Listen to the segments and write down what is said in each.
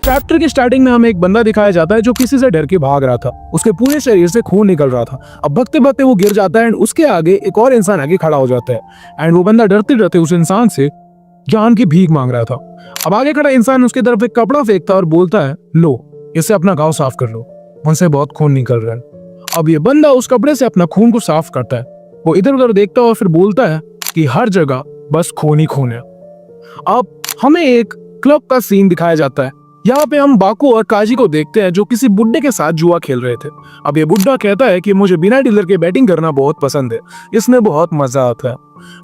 Chapter की starting में हमें एक बंदा दिखाया जाता है जो किसी से डर के भाग रहा था। उसके पूरे शरीर से खून निकल रहा था। अब भगते भगते वो गिर जाता है एंड उसके आगे एक और इंसान आगे खड़ा हो जाता है एंड वो बंदा डरते डरते उस इंसान से जान की भीख मांग रहा था। अब आगे खड़ा इंसान उसकी तरफ एक कपड़ा फेंकता है और बोलता है, लो इससे अपना घाव साफ कर लो, मुझसे बहुत खून निकल रहा है। अब ये बंदा उस कपड़े से अपना खून को साफ करता है। वो इधर उधर देखता है और फिर बोलता है कि हर जगह बस खून ही खून है। अब हमें एक क्लब का सीन दिखाया जाता है। यहाँ पे हम बाकू और काजी को देखते हैं जो किसी बुड्ढे के साथ जुआ खेल रहे थे। अब ये बुड्ढा कहता है कि मुझे बिना डीलर के बैटिंग करना बहुत पसंद है, इसमें बहुत मजा आता है।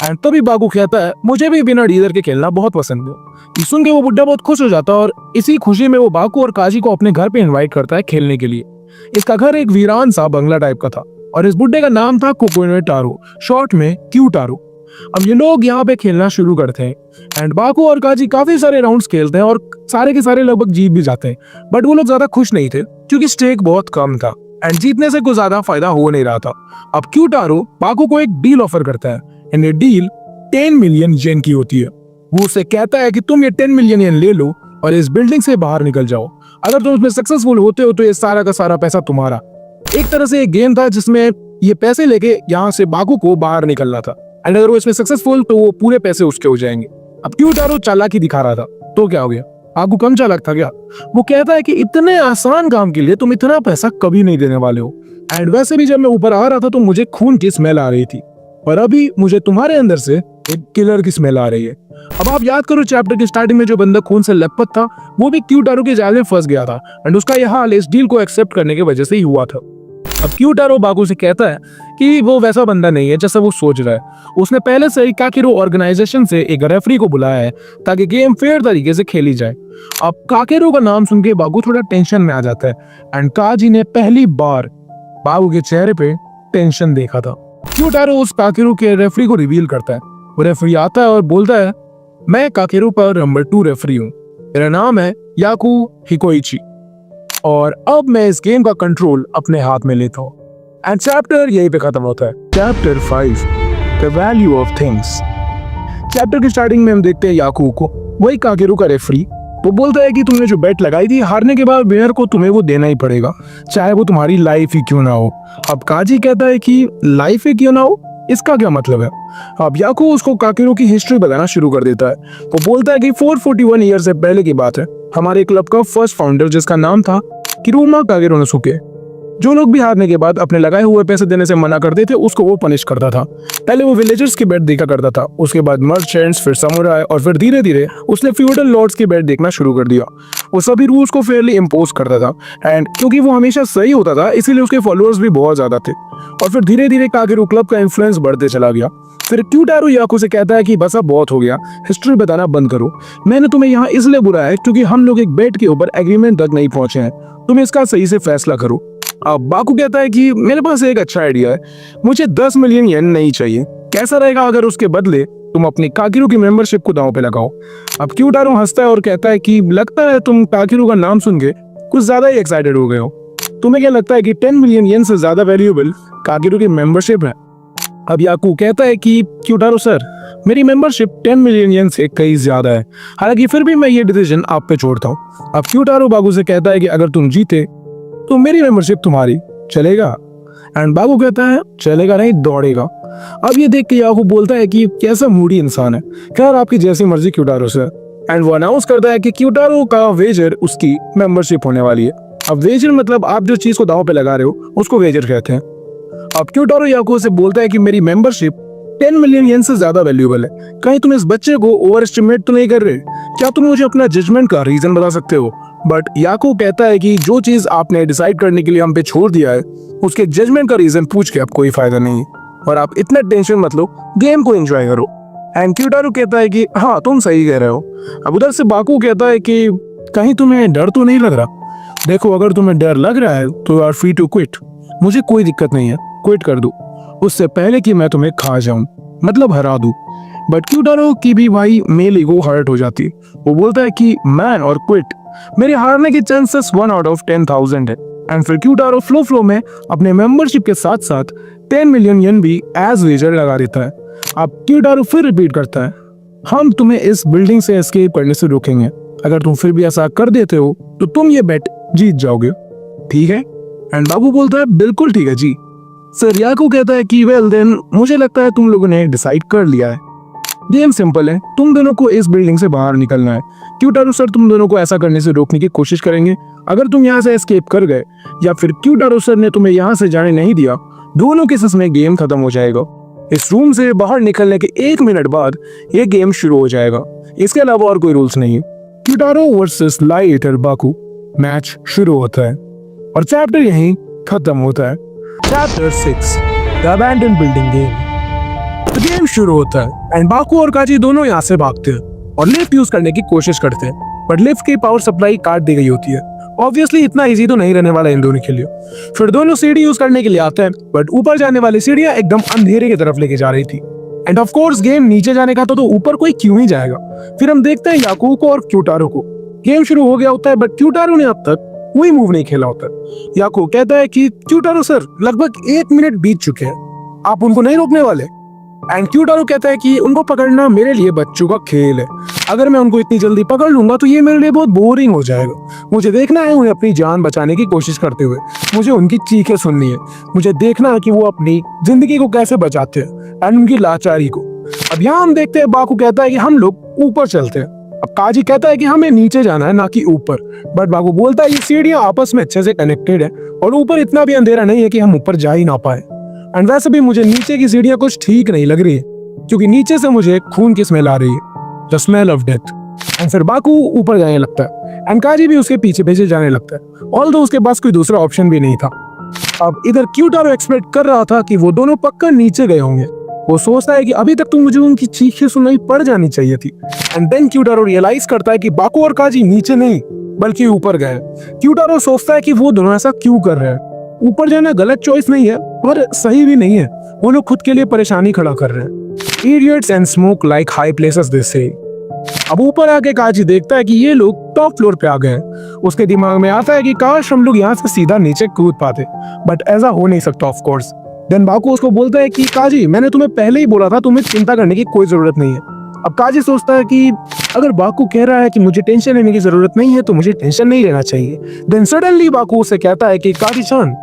एंड तभी बाकू कहता है, मुझे भी बिना डीलर के खेलना बहुत पसंद है। ये सुन के वो बुड्ढा बहुत खुश हो जाता है और इसी खुशी में वो बाकू और काजी को अपने घर पे इन्वाइट करता है खेलने के लिए। इसका घर एक वीरान सा बंगला टाइप का था और इस बुड्ढे का नाम था कोकोनो टारो, शॉर्ट में क्यू टारो। अब ये लोग यहाँ पे खेलना शुरू करते हैं एंड बाकू और काजी काफी सारे राउंड्स खेलते हैं और सारे के सारे लगभग जीत भी जाते हैं। बट वो लोग ज्यादा खुश नहीं थे क्योंकि स्टेक बहुत कम था एंड जीतने से कुछ ज्यादा फायदा हो नहीं रहा था। अब क्यू टारो बाकू को एक डील ऑफर करता है एंड ये डील 10 मिलियन येन की होती है। वो उसे कहता है कि तुम ये 10 मिलियन येन ले लो और इस बिल्डिंग से बाहर निकल जाओ। अगर तुम इसमें सक्सेसफुल होते हो तो ये सारा का सारा पैसा तुम्हारा। एक तरह से एक गेम था जिसमें ये पैसे लेके यहाँ से बाकू को बाहर निकलना था एंड अगर वो इसमें सक्सेसफुल तो वो पूरे पैसे उसके हो जाएंगे। अब क्यू टारो चालाकी दिखा रहा था तो क्या हो गया, बाकू कम चालाक था क्या? वो कहता है कि इतने आसान काम के लिए तुम इतना पैसा कभी नहीं देने वाले हो एंड वैसे भी जब मैं ऊपर आ रहा था तो मुझे खून की स्मेल आ रही थी और अभी मुझे तुम्हारे अंदर से एक किलर की स्मेल आ रही है। अब आप याद करो चैप्टर की स्टार्टिंग में जो बंदा खून से लथपथ था वो भी क्यू टारो के जाल में फंस गया था एंड उसका यह हाल इस डील को एक्सेप्ट करने की वजह से ही हुआ था। अब क्यू टारो बाकू से कहता है कि वो वैसा बंदा नहीं है जैसा वो सोच रहा है। उसने पहले से ही काकेरो ऑर्गेनाइजेशन से एक रेफरी को बुलाया है ताकि गेम फेयर तरीके से खेली जाए। अब काकेरो का नाम सुन के बाकू थोड़ा टेंशन में आ जाता है एंड काजी ने पहली बार बाकू के चेहरे पे टेंशन देखा था। क्यू टारो उस काकेरो के रेफरी को रिवील करता है। वो रेफरी आता है और बोलता है, मैं काकेरो पर नंबर 2 रेफरी हूँ, मेरा नाम है याकू हिकोइची और अब मैं इस गेम का कंट्रोल अपने हाथ में लेता हूँ। एंड चैप्टर यहीं पे खत्म होता है। Chapter 5 the value of things. Chapter की स्टार्टिंग में हम देखते हैं याकू को, वही काकेरो का रेफरी। वो बोलता है कि तुमने जो बेट लगाई थी हारने के बाद विनर को तुम्हें वो देना ही पड़ेगा, चाहे वो तुम्हारी लाइफ ही क्यों ना हो। अब काजी कहता है कि लाइफ ही क्यों ना हो, इसका क्या मतलब है? अब याकू उसको काकेरो की हिस्ट्री बताना शुरू कर देता है। वो बोलता है कि 441 ईयर से पहले की बात है, हमारे क्लब का फर्स्ट फाउंडर जिसका नाम था किरुमा कागेरोनोसुके, जो लोग भी हारने के बाद अपने लगाए हुए पैसे देने से मना करते थे उसको वो पनिश करता था। पहले वो विलेजर्स की बेट देखा करता था, उसके बाद मर्चेंट्स, फिर समुराई और फिर धीरे धीरे उसने फ्यूडल लॉर्ड्स की बेट देखना शुरू कर दिया। वो सभी रूल्स को फेयरली इम्पोज करता था एंड क्योंकि वो हमेशा सही होता था इसीलिए उसके फॉलोअर्स भी बहुत ज्यादा थे और फिर धीरे धीरे काकेरो क्लब का इन्फ्लुएंस बढ़ते चला गया। फिर क्यू टारो याकू से कहता है कि बस अब बहुत हो गया, हिस्ट्री बताना बंद करो। मैंने तुम्हें यहाँ इसलिए बुलाया है क्योंकि हम लोग एक बेट के ऊपर एग्रीमेंट तक नहीं पहुंचे हैं, तुम इसका सही से फैसला करो। अब बाकू कहता है कि मेरे पास एक अच्छा आइडिया है, मुझे 10 मिलियन येन नहीं चाहिए, कैसा रहेगा अगर उसके बदले तुम अपनी काकेरो की मेंबरशिप को दांव पे लगाओ। अब क्यू टारो हंसता है और कहता है कि लगता है तुम काकेरो का नाम सुन के कुछ ज्यादा ही एक्साइटेड हो गए हो। तुम्हें क्या लगता है कि 10 मिलियन येन से ज्यादा वैल्यूएबल काकेरो की मेंबरशिप है? अब याकू कहता है कि क्यू टारो सर, मेरी मेंबरशिप 10 मिलियन येन से कहीं ज्यादा है, हालांकि फिर भी मैं ये डिसीजन आप पे छोड़ता हूँ। अब क्यू टारो बाकू से कहता है कि अगर तुम जीते तो मेरी मेंबरशिप तुम्हारी, चलेगा? एंड बाकू कहता है चलेगा नहीं, दौड़ेगा। अब ये देख के याकू बोलता है कि कैसा मूडी इंसान है, खैर आपकी जैसी मर्जी क्यू टारो सर। एंड वो अनाउंस करता है कि क्यू टारो का वेजर उसकी मेंबरशिप होने वाली है। अब वेजर मतलब आप जो चीज को दांव पे लगा रहे हो उसको वेजर कहते हैं। अब क्यू टारो याकू से बोलता है कि मेरी मेंबरशिप 10 मिलियन येन से ज्यादा वैल्यूएबल है, कहीं तुम इस बच्चे को ओवर एस्टिमेट तो नहीं कर रहे? क्या तुम मुझे अपना जजमेंट का रीजन बता सकते हो? बट याकू कहता है कि जो चीज आपने डिसाइड करने के लिए हम पे छोड़ दिया है उसके जजमेंट का रीजन पूछ के अब कोई फायदा नहीं और आप इतना टेंशन मत लो, गेम को एंजॉय करो। एंड क्यू टारो कहता है कि हाँ तुम सही कह रहे हो। अब उधर से बाकू कहता है कि कहीं तुम्हें डर तो नहीं लग रहा? देखो अगर तुम्हें डर लग रहा है तो you are free to quit, मुझे कोई दिक्कत नहीं है, क्विट कर दो उससे पहले कि मैं तुम्हें खा जाऊं, मतलब हरा दूं। बट क्यू टारो की भी भाई मेल ईगो हर्ट हो जाती है। वो बोलता है कि मैन और क्विट, मेरे हारने के चांसेस 1 आउट ऑफ 10,000 है। एंड फिर क्यू टारो फ्लो में अपने मेंबरशिप के साथ साथ 10 मिलियन येन भी एज वेजर लगा देता है। अब क्यू टारो फिर रिपीट करता है, हम तुम्हें इस बिल्डिंग से एस्केप करने से रोकेंगे, अगर तुम फिर भी ऐसा कर देते हो तो तुम ये बेट जीत जाओगे, ठीक है? एंड बाकू बोलता है बिल्कुल ठीक है जी। सर याकू कहता है कि वेल देन मुझे लगता है तुम लोगों ने डिसाइड कर लिया है। गेम सिंपल है, तुम दोनों को इस बिल्डिंग से बाहर निकलना है। क्यूटारो सर तुम दोनों को ऐसा करने से रोकने की कोशिश करेंगे। अगर तुम यहाँ से एस्केप कर गए या फिर क्यूटारो सर ने तुम्हें यहाँ से जाने नहीं दिया, दोनों केसेस में गेम खत्म हो जाएगा। इस रूम से बाहर निकलने के 1 मिनट बाद ये गेम शुरू हो जाएगा। इसके अलावा और कोई रूल्स नहीं। क्यूटारो वर्सेस लाइटर बाकू मैच शुरू होता है और चैप्टर यहीं खत्म होता है। Chapter 6 the abandoned building game. Game शुरू होता है एंड बाकू और काजी दोनों यहाँ से भागते हैं और लिफ्ट यूज करने की कोशिश करते हैं, बट लिफ्ट की पावर सप्लाई काट दी गई होती है। ऑब्वियसली इतना इजी तो नहीं रहने वाला इन दोनों के लिए। फिर दोनों सीढ़ी यूज करने के लिए आते हैं, बट ऊपर जाने वाली सीढ़ियां एकदम अंधेरे की तरफ लेके जा रही थी। एंड ऑफ कोर्स गेम नीचे जाने का तो ऊपर कोई क्यों ही जाएगा। फिर हम देखते हैं याकू को और क्यूटारो को। गेम शुरू हो गया होता है, बट क्यूटारो ने अब तक कोई मूव नहीं खेला होता। याकू कहता है कि क्यूटारो सर लगभग 1 मिनट बीत चुके हैं, आप उनको नहीं रोकने वाले? एंड क्यूटारो कहता है कि उनको पकड़ना मेरे लिए बच्चों का खेल है। अगर मैं उनको इतनी जल्दी पकड़ लूंगा तो ये मेरे लिए बहुत बोरिंग हो जाएगा। मुझे देखना है उन्हें अपनी जान बचाने की कोशिश करते हुए। मुझे उनकी चीखें सुननी है। मुझे देखना है कि वो अपनी जिंदगी को कैसे बचाते हैं एंड उनकी लाचारी को। अब यहाँ हम देखते हैं बाकू कहता है कि हम लोग ऊपर चलते हैं। अब काजी कहता है कि हमें नीचे जाना है, ना कि ऊपर। बट बाकू बोलता है ये सीढ़ियां आपस में अच्छे से कनेक्टेड है और ऊपर इतना भी अंधेरा नहीं है कि हम ऊपर जा ही ना पाए। एंड वैसे भी मुझे नीचे की सीढ़ियां कुछ ठीक नहीं लग रही है, क्योंकि नीचे से मुझे खून की स्मेल आ रही है, the smell of death. And फिर बाकू ऊपर जाने लगता है एंड काजी भी उसके पीछे पीछे जाने लगता है, ऑल्दो उसके पास कोई दूसरा ऑप्शन भी नहीं था। अब इधर क्यूटारो एक्सपेक्ट कर रहा था कि वो दोनों पक्का नीचे गए होंगे। वो सोचता है कि अभी तक तो मुझे उनकी चीखें सुनाई पड़ जानी चाहिए थी। एंड देन क्यूटारो रियलाइज करता है कि बाकू और काजी नीचे नहीं बल्कि ऊपर गए। क्यूटारो सोचता है कि वो दोनों ऐसा क्यों कर रहे हैं। ऊपर जाना गलत चॉइस नहीं है पर सही भी नहीं है। वो लोग खुद के लिए परेशानी खड़ा कर रहे हैं। Idiots and smoke like high places दे से। अब ऊपर आके काजी देखता है कि ये लोग टॉप फ्लोर पे आ गए हैं। उसके दिमाग में आता है कि काश हम लोग यहाँ से सीधा नीचे कूद पाते, बट ऐसा हो नहीं सकता ऑफ कोर्स। देन बाकू उसको बोलता है कि काजी मैंने तुम्हें पहले ही बोला था, तुम्हें चिंता करने की कोई जरूरत नहीं है। अब काजी सोचता है कि अगर बाकू कह रहा है कि मुझे टेंशन लेने की जरूरत नहीं है तो मुझे टेंशन नहीं लेना चाहिए। देन सडनली बाकू उसे कहता है कि काजी चान,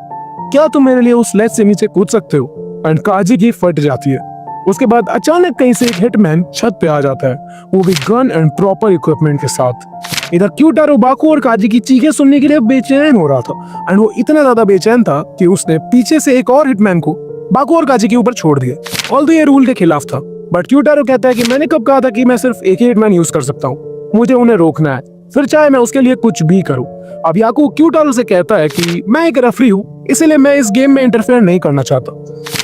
क्या तुम मेरे लिए उस लेज से नीचे कूद सकते हो? एंड काजी की फट जाती है। उसके बाद अचानक कहीं से एक हिटमैन छत पे आ जाता है, वो भी गन एंड प्रॉपर इक्विपमेंट के साथ। इधर क्यूटारो बाकू और काजी की चीखें सुनने के लिए बेचैन हो रहा था एंड वो इतना ज्यादा बेचैन था कि उसने पीछे से एक और हिटमैन को बाकू और काजी के ऊपर छोड़ दिया। ऑल्दो ये रूल के खिलाफ था, बट क्यूटारो कहता है कि मैंने कब कहा था कि मैं सिर्फ एक ही हिटमैन यूज कर सकता हूँ, मुझे उन्हें रोकना है, फिर चाहे मैं उसके लिए कुछ भी करूँ। अब याकू क्यूटारो से कहता है कि मैं एक रेफरी हूँ, इसलिए मैं इस गेम में इंटरफेयर नहीं करना चाहता।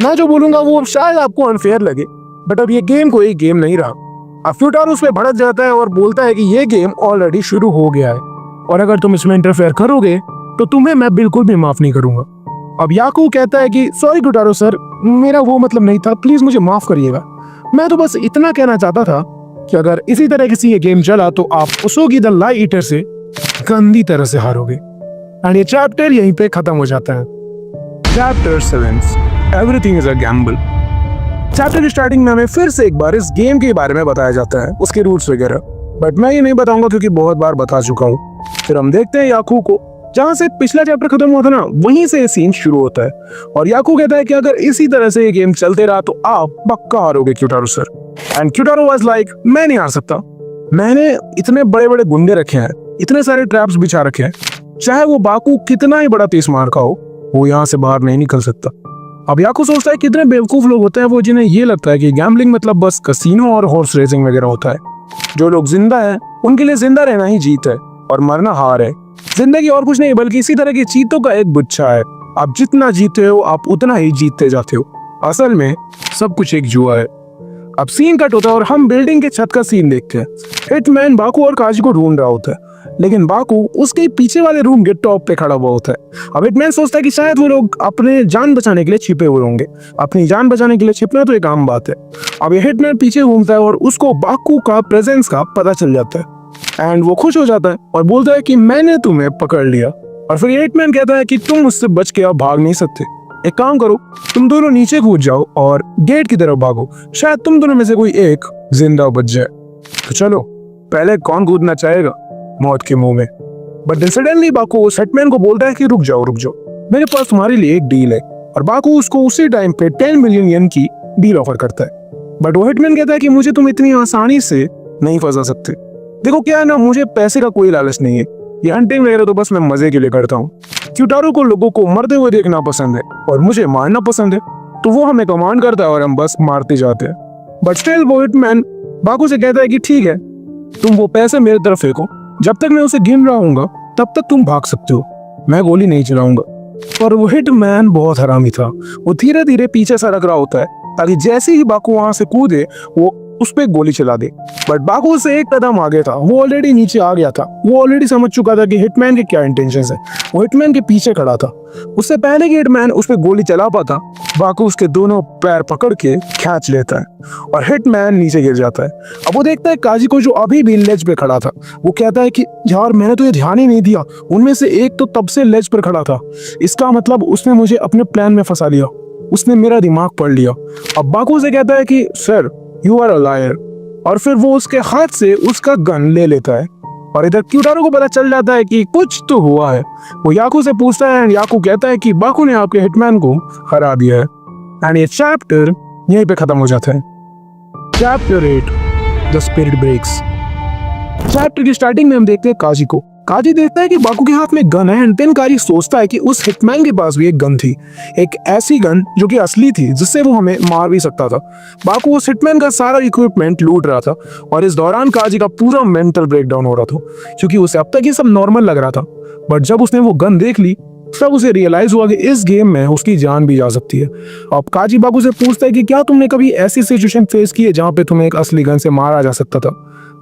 मैं जो बोलूंगा वो शायद आपको अनफेयर लगे, बट अब ये गेम कोई गेम नहीं रहा। अब क्यूटारो उस पर भड़क जाता है और बोलता है कि ये गेम ऑलरेडी शुरू हो गया है और अगर तुम इसमें इंटरफेयर करोगे तो तुम्हें मैं बिल्कुल भी माफ नहीं करूंगा। अब याकू कहता है कि सॉरी क्यूटारो सर, मेरा वो मतलब नहीं था, प्लीज मुझे माफ करिएगा। मैं तो बस इतना कहना चाहता था कि अगर इसी तरह से ये गेम चला तो आप उसोगी द लाई ईटर से गंदी तरह से हारोगे। एंड ये चैप्टर यहीं पे खत्म हो जाता है। Chapter 7 everything is a gamble. Chapter की स्टार्टिंग में हमें फिर से एक बार इस गेम के बारे में बताया जाता है, उसके रूल्स वगैरह, बट मैं ये नहीं बताऊंगा क्योंकि बहुत बार बता चुका हूँ। फिर हम देखते हैं याकू को, जहां से पिछला चैप्टर खत्म हुआ था ना, वहीं से सीन शुरू होता है और याकू कहता है कि अगर इसी तरह से ये गेम चलते रहा तो आप पक्का हारोगे क्यूटारो सर। एंड क्यूटारो वाज लाइक, मैं नहीं हार सकता, मैंने इतने बड़े बड़े गुंडे रखे हैं, इतने सारे ट्रैप्स बिछा रखे हैं, चाहे वो बाकू कितना ही बड़ा तेज मार का हो, वो यहाँ से बाहर नहीं निकल सकता। अब याकू सोचता है कितने बेवकूफ लोग होते हैं वो, जिन्हें ये लगता है कि गैम्बलिंग मतलब बस कसीनो और हॉर्स रेसिंग वगैरह होता है। जो लोग जिंदा हैं उनके लिए जिंदा रहना ही जीत है और मरना हार है। जिंदगी और कुछ नहीं बल्कि इसी तरह की चीतों का एक गुच्छा है। आप जितना जीते हो आप उतना ही जीतते जाते हो। असल में सब कुछ एक जुआ है। अब सीन कट होता है और हम बिल्डिंग के छत का सीन देखते हैं। हिटमैन बाकू और काजी को ढूंढ रहा होता है, लेकिन बाकू उसके पीछे वाले रूम के टॉप पे खड़ा हुआ होता है। अब हिटमैन सोचता है कि शायद वो लोग अपने जान बचाने के लिए छिपे हुए होंगे। अपनी जान बचाने के लिए छिपना तो एक आम बात है। अब ये हिटमैन पीछे घूमता है और उसको बाकू का प्रेजेंस का पता चल जाता है एंड वो खुश हो जाता है और बोलता है कि मैंने तुम्हें पकड़ लिया। और फिर हिटमैन कहता है कि तुम मुझसे बच के अब भाग नहीं सकते, एक काम करो, तुम दोनों नीचे कूद जाओ और गेट की तरफ भागो, शायद तुम दोनों में से कोई एक जिंदा बच जाए। तो चलो, पहले कौन कूदना चाहेगा? मौत के मुंह में। बट सडनली बाकू उस हिटमैन को बोलता है कि रुक जाओ, मेरे पास तुम्हारे लिए एक डील है। और बाकू उसको उसी टाइम पे 10 मिलियन येन की डील ऑफर करता है। बट वो हिटमैन कहता है कि मुझे तुम इतनी आसानी से नहीं फंसा सकते। देखो क्या है ना, मुझे पैसे का कोई लालच नहीं है, ये हंटिंग वगैरह तो बस मैं मजे के लिए करता हूँ। क्यूटारो को लोगों को मरते हुए देखना पसंद है और मुझे मारना पसंद है, तो वो हमें कमांड करता है और हम बस मारते जाते हैं। बट स्टिल वो हिटमैन बाकू से कहता है कि ठीक है, तुम वो पैसे मेरे तरफ फेंको, जब तक मैं उसे गिन रहा हूँ तब तक तुम भाग सकते हो, मैं गोली नहीं चलाऊंगा। पर वो हिटमैन बहुत हरामी था, वो धीरे धीरे पीछे सरक रहा होता है ताकि जैसे ही बाकू वहां से कूदे वो उस पे गोली चला दे। बट बाकू से एक कदम आगे था, वो ऑलरेडी नीचे आ गया था, वो ऑलरेडी समझ चुका था कि हिटमैन के क्या इंटेंशंस है। वो हिटमैन के पीछे खड़ा था। उससे पहले कि हिटमैन उस पे गोली चला पाता, बाकू उसके दोनों पैर पकड़ के खींच लेता है और हिटमैन नीचे गिर जाता है। अब वो देखता है काजी को जो अभी भी लेज पे खड़ा था। वो कहता है कि यार मैंने तो ये ध्यान ही नहीं दिया, उनमें से एक तो तब से लेज पर खड़ा था, इसका मतलब उसने मुझे अपने प्लान में फंसा लिया, उसने मेरा दिमाग पढ़ लिया। अब बाकू से कहता है कि sir you are a liar, और फिर वो उसके हाथ से उसका गन ले लेता है। और इधर क्यूटारो को पता चल जाता है कि कुछ तो हुआ है। वो याकू से पूछता है, याकू कहता है कि बाकू ने आपके हिटमैन को हरा दिया है। एंड ये चैप्टर यहीं पे खत्म हो जाता है। Chapter 8 the spirit breaks. Chapter की स्टार्टिंग में हम देखते हैं काजी को। काजी देखता है कि बाकू के हाथ में गन है, एंड देन काजी सोचता है कि उस हिटमैन के पास भी एक गन थी, एक ऐसी गन जो कि असली थी, जिससे वो हमें मार भी सकता था। बाकू उस हिटमैन का सारा इक्विपमेंट लूट रहा था और इस दौरान काजी का पूरा मेंटल ब्रेकडाउन हो रहा था, क्योंकि उसे अब तक ये सब नॉर्मल लग रहा था। बट जब उसने वो गन देख ली तब उसे रियलाइज हुआ कि इस गेम में उसकी जान भी जा सकती है। अब काजी बाकू से पूछता है कि क्या तुमने कभी ऐसी सिचुएशन फेस की है जहाँ पे तुम्हें एक असली गन से मारा जा सकता था।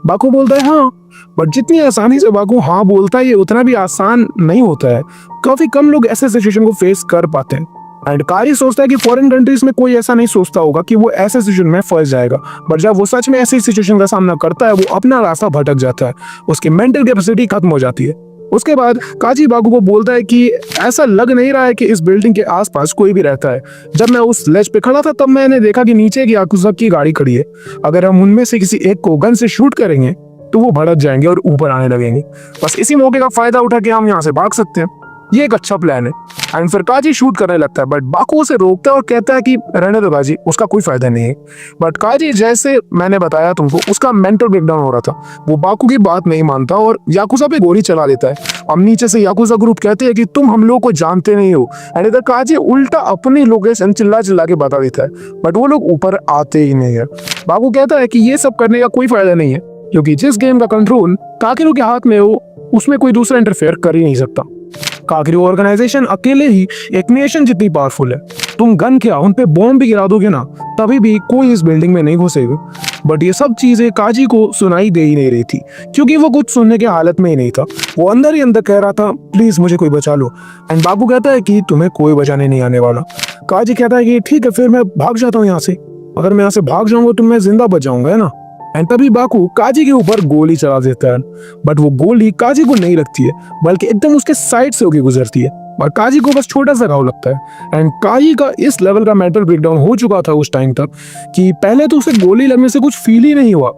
बाकू बोलता है हाँ, बट जितनी आसानी से बाकू हाँ बोलता है ये उतना भी आसान नहीं होता है। काफी कम लोग ऐसे सिचुएशन को फेस कर पाते हैं। एंड काजी सोचता है कि फॉरेन कंट्रीज में कोई ऐसा नहीं सोचता होगा कि वो ऐसे सिचुएशन में फंस जाएगा, बट जब वो सच में ऐसी सिचुएशन का सामना करता है वो अपना रास्ता भटक जाता है, उसकी मेंटल कैपेसिटी खत्म हो जाती है। उसके बाद काजी बाकू को बोलता है कि ऐसा लग नहीं रहा है कि इस बिल्डिंग के आसपास कोई भी रहता है। जब मैं उस लेज पे खड़ा था तब मैंने देखा कि नीचे की याकुजा की गाड़ी खड़ी है, अगर हम उनमें से किसी एक को गन से शूट करेंगे तो वो भड़क जाएंगे और ऊपर आने लगेंगे। बस इसी मौके का फायदा उठा के हम यहाँ से भाग सकते हैं, ये एक अच्छा प्लान है। एंड फिर काजी शूट करने लगता है, बट बाकू उसे रोकता है और कहता है कि रहने दो काजी, उसका कोई फायदा नहीं है। बट काजी जैसे मैंने बताया तुमको, उसका मेंटल ब्रेकडाउन हो रहा था, वो बाकू की बात नहीं मानता और याकुजा पे गोली चला देता है। अब नीचे से याकुजा ग्रुप कहते हैं कि तुम हम लोग को जानते नहीं हो, एंड इधर काजी उल्टा अपनी लोकेशन चिल्ला चिल्ला के बता देता है, बट वो लोग ऊपर आते ही नहीं है। बाकू कहता है कि ये सब करने का कोई फायदा नहीं है, क्योंकि जिस गेम का कंट्रोल काकिरो के हाथ में हो उसमें कोई दूसरा इंटरफेयर कर ही नहीं सकता। काकिरो ऑर्गेनाइजेशन अकेले ही एक नेशन जितनी पावरफुल है। तुम गन क्या उन पे बॉम्ब भी गिरा दोगे ना, तभी भी कोई इस बिल्डिंग में नहीं घुसेगा। बट ये सब चीजें काजी को सुनाई दे ही नहीं रही थी, क्योंकि वो कुछ सुनने की हालत में ही नहीं था। वो अंदर ही अंदर कह रहा था प्लीज मुझे कोई बचा लो। एंड बाबू कहता है कि तुम्हें कोई बचाने नहीं आने वाला। काजी कहता है कि ठीक है फिर मैं भाग जाता हूँ यहाँ से, अगर मैं यहाँ से भाग जाऊंगा तो मैं जिंदा बच जाऊंगा, है ना। एंड तभी बाकू काजी के ऊपर गोली चला देता है, बट वो गोली काजी को नहीं लगती है, बल्कि एकदम उसके साइड से होकर गुजरती है और काजी को बस छोटा सा घाव लगता है। एंड काजी का इस लेवल का मेंटल ब्रेकडाउन हो चुका था उस टाइम तक कि पहले तो उसे गोली लगने से कुछ फील ही नहीं हुआ।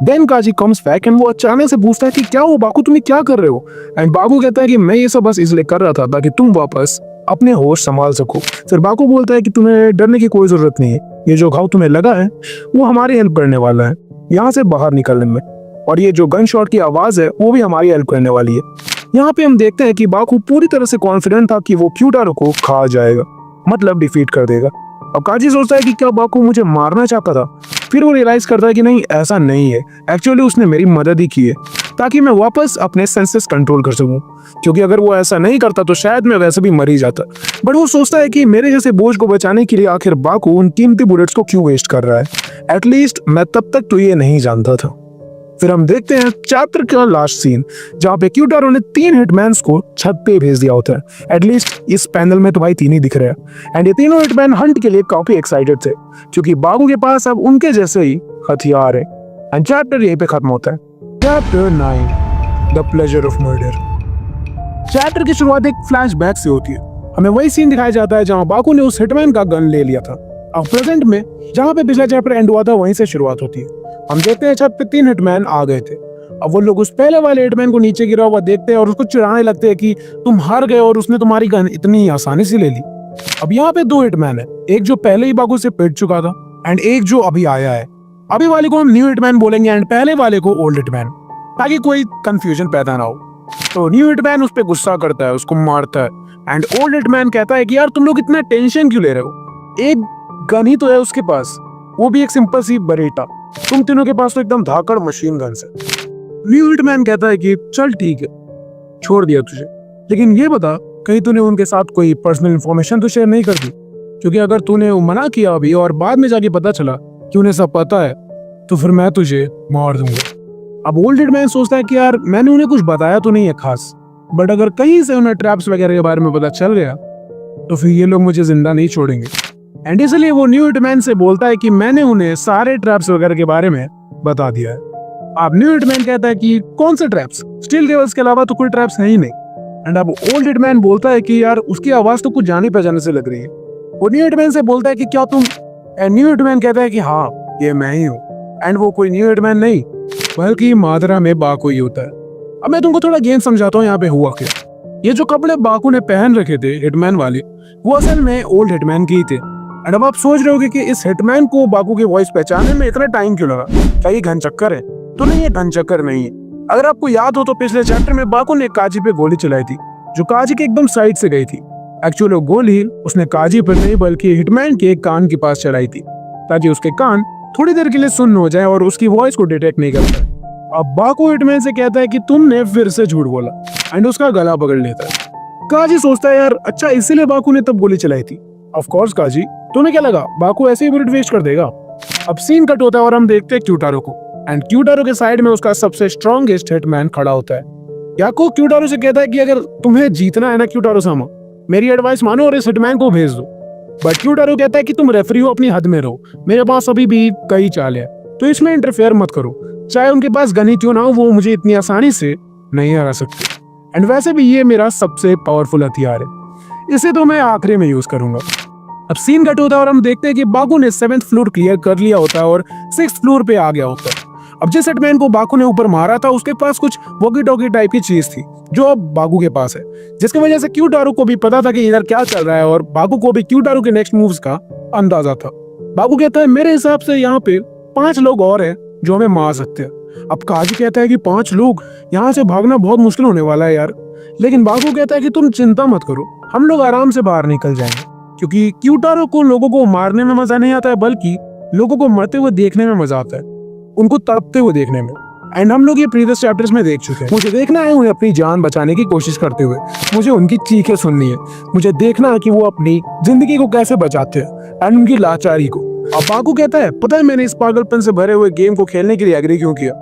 Then Qazi comes back and वो अचानक से पूछता है कि क्या हो बाकू, तुम्हें क्या कर रहे हो। एंड बाकू कहता है कि मैं ये सब बस इसलिए कर रहा था ताकि तुम वापस अपने होश संभाल सको। फिर बाकू बोलता है कि तुम्हें डरने की कोई जरूरत नहीं है, ये जो घाव तुम्हें लगा है वो हमारी हेल्प करने वाला है यहाँ से बाहर निकलने में, और ये जो गन शॉट की आवाज है वो भी हमारी हेल्प करने वाली है। यहाँ पे हम देखते हैं कि बाकू पूरी तरह से कॉन्फिडेंट था कि वो क्यूटारो को खा जाएगा, मतलब डिफीट कर देगा। अब काजी सोचता है कि क्या बाकू मुझे मारना चाहता था। फिर वो रियलाइज करता है कि नहीं ऐसा नहीं है, एक्चुअली उसने मेरी मदद ही की है ताकि मैं वापस अपने सेंसेस कंट्रोल कर सकूं, क्योंकि अगर वो ऐसा नहीं करता तो शायद मैं वैसे भी मर ही जाता। बट वो सोचता है कि मेरे जैसे बोझ को बचाने के लिए आखिर बाकू उन कीमती बुलेट्स को क्यों वेस्ट कर रहा है। एटलीस्ट मैं तब तक तो ये नहीं जानता था। फिर हम देखते हैं चैप्टर का लास्ट सीन, जहाँ पे क्यूटारो ने 3 हिटमैन्स को छत पे भेज दिया होता है। एटलीस्ट इस पैनल में तो भाई 3 ही दिख रहे हैं, एंड ये तीनों हिटमैन हंट के लिए काफी एक्साइटेड थे, क्योंकि बाकू के पास अब उनके जैसे ही हथियार है। एंड चैप्टर यहीं पे खत्म होता है। Chapter 9 the pleasure of murder. Chapter की शुरुआत एक फ्लैशबैक से होती है। हमें वही सीन दिखाया जाता है जहाँ बाकू ने उस हिटमैन का गन ले लिया था। अब प्रेजेंट में जहाँ पे पिछला चैप्टर एंड हुआ था वहीं से शुरुआत होती है। हम देखते हैं छत पे 3 हिटमैन आ गए थे। अब वो लोग उस पहले वाले हिटमैन को नीचे गिरा हुआ देखते हैं और उसको चिढ़ाने लगते हैं कि तुम हार गए और उसने तुम्हारी गन इतनी आसानी से ले ली। अब यहाँ पे दो हिटमैन है, एक जो पहले ही बाकू से पिट चुका था एंड एक जो अभी आया है। अभी वाले को हम न्यू हिटमैन बोलेंगे एंड पहले वाले को ओल्ड हिटमैन, ताकि कोई कंफ्यूजन पैदा ना हो। तो न्यू हिटमैन उस पर गुस्सा करता है, उसको मारता है एंड ओल्ड हिटमैन कहता है कि यार तुम लोग इतना टेंशन क्यों ले रहे हो, एक गन ही तो है उसके पास, वो भी एक सिंपल सी बरेटा, तुम तीनों के पास तो एकदम धाकड़ मशीन गन है। न्यू हिटमैन कहता है कि चल ठीक है, छोड़ दिया तुझे, लेकिन ये बता कहीं तूने उनके साथ कोई पर्सनल इंफॉर्मेशन तो शेयर नहीं कर दी, क्योंकि अगर तूने मना किया अभी और बाद में जाके पता चला कि उन्हें सब पता है तो फिर मैं तुझे मार दूंगा। अब ओल्ड हिटमैन सोचता है कि यार मैंने उन्हें कुछ बताया तो नहीं है खास, बट अगर कहीं से उन्हें ट्रैप्स वगैरह के बारे में पता चल गया तो फिर ये लोग मुझे जिंदा नहीं छोड़ेंगे। एंड इसलिए वो न्यू हिटमैन से बोलता है कि मैंने उन्हें सारे ट्रैप्स वगैरह के बारे में बता दिया है। अब न्यू हिटमैन कहता है कि कौन से ट्रैप्स, स्टील केबल्स के अलावा तो कोई ट्रैप्स है ही नहीं। एंड अब ओल्ड हिटमैन बोलता है कि यार उसकी आवाज तो कुछ जाने पहचाने से लग रही है। वो न्यू हिटमैन से बोलता है कि क्या तुम, एंड न्यू हिटमैन कहता है कि हाँ ये मैं ही हूँ। एंड वो कोई न्यू हिटमैन नहीं बल्कि मादरा में बाकू ही होता है। अब मैं तुमको थोड़ा गेम समझाता हूँ यहाँ पे हुआ क्या। ये जो कपड़े बाकू ने पहन रखे थे हिटमैन वाले, वो असल में ओल्ड हिटमैन के ही थे। एंड अब आप सोच रहे होगे कि इस हिटमैन को बाकू की वॉइस पहचानने में इतना टाइम क्यों लगा, क्या ये घन चक्कर है? तो नहीं, ये घन चक्कर नहीं है। अगर आपको याद हो तो पिछले चैप्टर में बाकू ने काजी पे गोली चलाई थी जो काजी के एकदम साइड से गई थी। एक्चुअली गोली उसने काजी पर नहीं बल्कि हिटमैन के कान के पास चलाई थी ताकि उसके कान थोड़ी देर के लिए सुन्न हो जाए और उसकी वॉइस को डिटेक्ट नहीं कर पाए। अब बाकू हिटमैन से कहता है कि तुमने फिर से झूठ बोला एंड उसका गला पकड़ लेता है। काजी सोचता है यार अच्छा इसीलिए बाकू ने तब गोली चलाई थी। ऑफ कोर्स काजी, तुम्हें क्या लगा बाकू ऐसे ही बुलेट वेस्ट कर देगा? अब सीन कट होता है और हम देखते हैं क्यूटारो को एंड क्यूटारो के साइड में उसका सबसे स्ट्रॉन्गेस्ट हिटमैन खड़ा होता है। याको क्यूटारो से कहता है कि अगर तुम्हें जीतना है ना क्यूटारो सामा, मेरी एडवाइस मानो और इस हिटमैन को भेज दो। बट क्यूटारो कहता है कि तुम रेफरी हो, अपनी हद में रहो, मेरे पास अभी भी कई चाल है तो इसमें इंटरफेयर मत करो, चाहे उनके पास गन ही क्यों ना हो वो मुझे इतनी आसानी से नहीं हरा सकते। एंड वैसे भी ये मेरा सबसे पावरफुल हथियार है, इसे तो मैं आखिरी में यूज करूंगा। अब सीन कट होता है और हम देखते हैं कि बाकू ने 7th फ्लोर क्लियर कर लिया होता है और 6th फ्लोर पे आ गया होता है। अब जिस हिटमैन को बाकू ने ऊपर मारा था उसके पास कुछ वॉकी टॉकी टाइप की चीज थी जो अब बाकू के पास है, जिसकी वजह से क्यूटारो को भी पता था कि इधर क्या चल रहा है और बाकू को भी क्यूटारो के नेक्स्ट मूव्स का अंदाजा था। बाकू कहता है मेरे हिसाब से यहाँ पे 5 लोग और हैं जो हमें मार सकते हैं। अब काजी कहता है कि 5 लोग, यहाँ से भागना बहुत मुश्किल होने वाला है यार। लेकिन बाकू कहता है कि तुम चिंता मत करो, हम लोग आराम से बाहर निकल जाएंगे, क्योंकि क्यूटारो को लोगों को मारने में मजा नहीं आता है बल्कि लोगों को मरते हुए देखने में मजा आता है, उनको तड़पते हुए देखने में। एंड हम लोग ये प्रीवियस चैप्टर्स में देख चुके हैं। मुझे देखना है उन्हें अपनी जान बचाने की कोशिश करते हुए, मुझे उनकी चीखें सुननी है, मुझे देखना है कि वो अपनी जिंदगी को कैसे बचाते हैं एंड उनकी लाचारी को। अब बाकू कहता है पता है मैंने इस पागलपन से भरे हुए गेम को खेलने के लिए एग्री क्यों किया?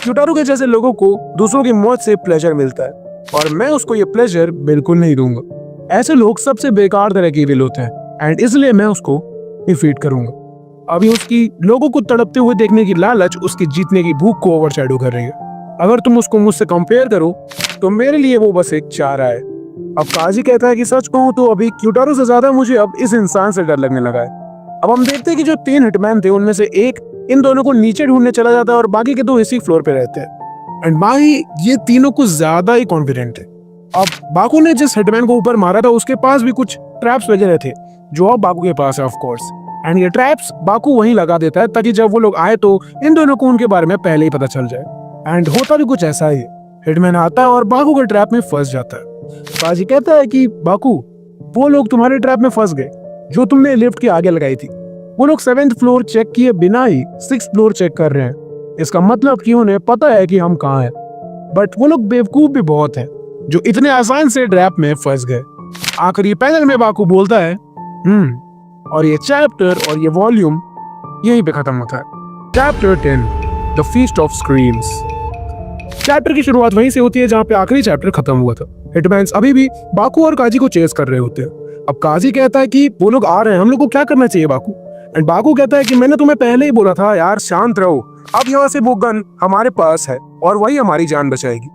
क्यूटारो के जैसे लोगों को दूसरों की मौत से प्लेजर मिलता है और मैं उसको ये प्लेजर बिल्कुल नहीं दूंगा। ऐसे लोग सबसे बेकार तरह के विल होते हैं एंड इसलिए मैं उसको डिफीट करूंगा। अभी उसकी लोगों को तड़पते हुए देखने की लालच उसकी जीतने की भूख को ओवरशैडो कर रही है। अगर तुम उसको मुझसे कंपेयर करो तो मेरे लिए वो बस एक चारा है। अब काजी कहता है कि सच कहूं तो अभी क्यूटारो से ज्यादा मुझे अब इस इंसान से डर लगने लगा है। अब हम देखते हैं कि जो 3 हिटमैन थे उनमें से एक इन दोनों को नीचे ढूंढने चला जाता है और बाकी के 2 इसी फ्लोर पे रहते हैं। एंड भाई ये तीनों कुछ ज्यादा ही कॉन्फिडेंट है। अब बाकू ने जिस हिटमैन को ऊपर मारा था उसके पास भी कुछ ट्रैप्स वगैरह थे जो अब बाकू के पास है ऑफ कोर्स। एंड ये ट्रैप्स बाकू वहीं लगा देता है ताकि जब वो लोग आए तो इन दोनों को उनके बारे में पहले ही पता चल जाए। एंड होता भी कुछ ऐसा ही, हिटमैन आता है और बाकू के ट्रैप में फंस जाता है। काजी कहता है कि बाकू वो लोग तुम्हारे ट्रैप में फंस गए जो तुमने लिफ्ट के आगे लगाई थी। वो लोग 7th फ्लोर चेक किए बिना ही 6th फ्लोर चेक कर रहे हैं। इसका मतलब कि उन्हें पता है कि हम कहाँ हैं, बट वो लोग बेवकूफ भी बहुत हैं जो इतने आसान से ट्रैप में फंस गए। आखिरी पैनल में बाकू बोलता है और ये चैप्टर और ये वॉल्यूम यहीं पे खत्म होता है। Chapter 10 the feast of screams. Chapter की शुरुआत वहीं से होती है जहाँ पे आखिरी चैप्टर खत्म हुआ था। हिटमैन्स अभी भी बाकू और काजी को चेस कर रहे होते हैं। अब काजी कहता है कि वो लोग आ रहे हैं, हम लोग को क्या करना चाहिए बाकू? एंड बाकू कहता है कि मैंने तुम्हें पहले ही बोला था यार शांत रहो, अब यहाँ से वो गन हमारे पास है और वही हमारी जान बचाएगी,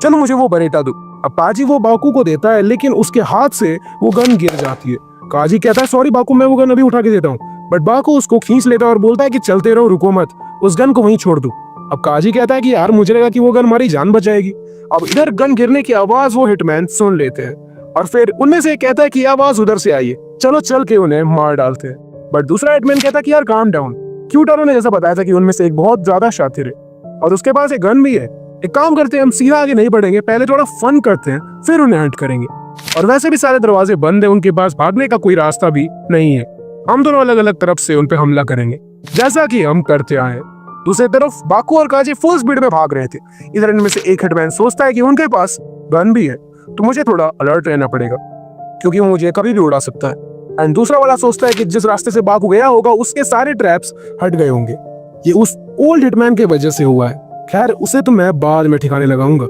चलो मुझे वो बरेटा दो। अब काजी वो बाकू को देता है लेकिन उसके हाथ से वो गन गिर जाती है। काजी कहता है सॉरी बाकू, मैं वो गन अभी उठा के देता हूँ, बट बाकू उसको खींच लेता है और बोलता है कि चलते रहो, रुको मत, उस गन को वहीं छोड़ दो। अब काजी कहता है कि यार मुझे लगा कि वो गन हमारी जान बचाएगी। अब इधर गन गिरने की आवाज वो हिटमैन सुन लेते हैं और फिर उनमें से एक कहता है कि आवाज उधर से आई है, चलो चल के उन्हें मार डालते हैं। बट दूसरा हिटमैन कहता है कि यार काम डाउन, क्यूटारो ने जैसा बताया था कि उनमें से एक बहुत ज्यादा शातिर है और उसके पास एक गन भी है। एक काम करते हैं, हम सीधा आगे नहीं बढ़ेंगे, पहले थोड़ा फन करते हैं फिर उन्हें हंट करेंगे। और वैसे भी सारे दरवाजे बंद है, उनके पास भागने का कोई रास्ता भी नहीं है। हम दोनों अलग अलग तरफ से उन पे हमला करेंगे जैसा कि हम करते आए। दूसरी तरफ बाकू और काजी फुल स्पीड में भाग रहे थे। इधर इनमें से एक हिटमैन सोचता है कि उनके पास गन भी है तो मुझे थोड़ा अलर्ट रहना पड़ेगा क्योंकि वो मुझे कभी भी उड़ा सकता है। एंड दूसरा वाला सोचता है कि जिस रास्ते से बाकू गया होगा उसके सारे ट्रैप्स हट गए होंगे, ये उस ओल्ड हिटमैन के वजह से हुआ है। खैर उसे तो मैं बाद में ठिकाने लगाऊंगा।